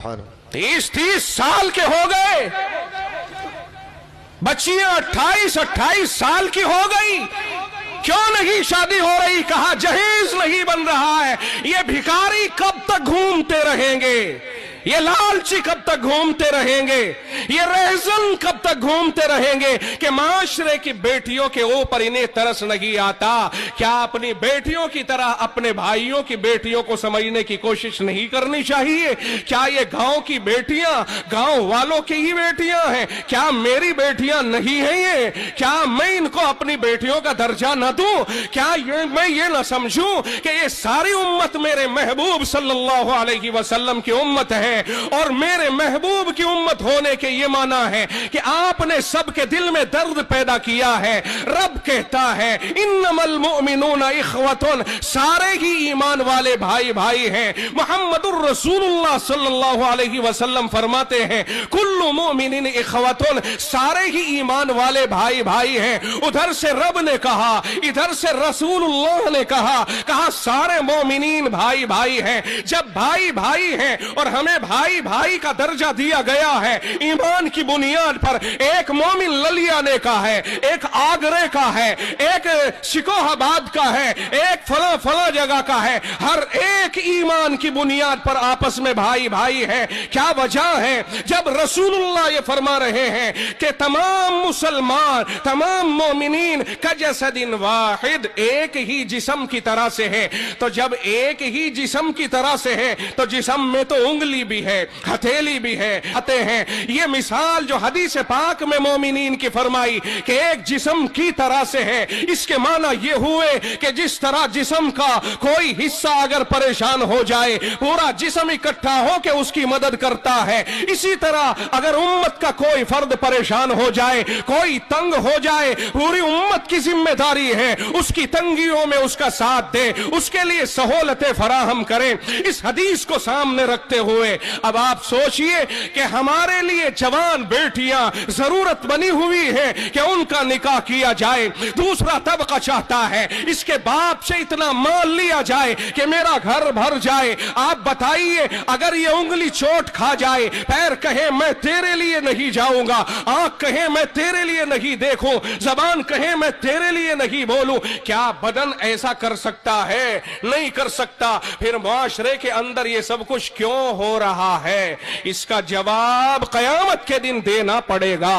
30 साल के हो गए, बच्चियां 28 साल की हो गई, क्यों नहीं शादी हो रही? कहा जहेज नहीं बन रहा है। ये भिखारी कब तक घूमते रहेंगे? ये लालची कब तक घूमते रहेंगे? ये रहज़न कब तक घूमते रहेंगे कि माशरे की बेटियों के ऊपर इन्हें तरस नहीं आता? क्या अपनी बेटियों की तरह अपने भाइयों की बेटियों को समझने की कोशिश नहीं करनी चाहिए? क्या ये गांव की बेटियां गांव वालों की ही बेटियां हैं? क्या मेरी बेटियां नहीं हैं ये? क्या मैं इनको अपनी बेटियों का दर्जा न दूं? क्या मैं ये न समझूं कि ये सारी उम्मत मेरे महबूब सल्लल्लाहु अलैहि वसल्लम की उम्मत है? और मेरे महबूब की उम्मत होने के ये माना है कि आपने सबके दिल में दर्द पैदा किया है। रब कहता है इन्नमल मुअमिनूना इख्वतुन, सारे ही ईमान वाले भाई भाई हैं। मुहम्मदुर रसूलुल्लाह सल्लल्लाहु अलैहि वसल्लम फरमाते हैं कुल्लु मुमिनिन इख्वतुन, सारे ही ईमान वाले भाई भाई हैं। उधर से रब ने कहा, इधर से रसूलुल्लाह ने कहा सारे मोमिनीन भाई भाई हैं। जब भाई भाई हैं और हमें भाई भाई का दर्जा दिया गया है ईमान की बुनियाद पर, एक मोमिन ललिया ने का है, एक आगरे का है, एक शिकोहाबाद का है, एक फला फला जगह का है, हर एक ईमान की बुनियाद पर आपस में भाई भाई है। क्या वजह है? जब रसूलुल्लाह ये फरमा रहे हैं कि तमाम मुसलमान तमाम मोमिनीन का जसदिन वाहिद, एक ही जिस्म की तरह से है, तो जब एक ही जिस्म की तरह से है तो जिस्म में तो उंगली भी है, हथेली भी है, आते हैं। ये मिसाल जो हदीस पाक में मोमिनीन की फरमाई कि एक जिस्म की तरह से है, इसके माना ये हुए कि जिस तरह जिस्म का कोई हिस्सा अगर परेशान हो जाए पूरा जिस्म इकट्ठा हो के उसकी मदद करता है, इसी तरह अगर उम्मत का कोई फर्द परेशान हो जाए, कोई तंग हो जाए, पूरी उम्मत की जिम्मेदारी है उसकी तंगियों में उसका साथ दे, उसके लिए सहूलतें फराहम करें। इस हदीस को सामने रखते हुए अब आप सोचिए कि हमारे लिए जवान बेटियां जरूरत बनी हुई है कि उनका निकाह किया जाए। दूसरा तबका चाहता है इसके बाप से इतना माल लिया जाए कि मेरा घर भर जाए। आप बताइए अगर ये उंगली चोट खा जाए, पैर कहे मैं तेरे लिए नहीं जाऊंगा, आंख कहे मैं तेरे लिए नहीं देखूं, जबान कहे मैं तेरे लिए नहीं बोलूं, क्या बदन ऐसा कर सकता है? नहीं कर सकता। फिर मुआशरे के अंदर ये सब कुछ क्यों हो रहा है? इसका जवाब क़यामत के दिन देना पड़ेगा।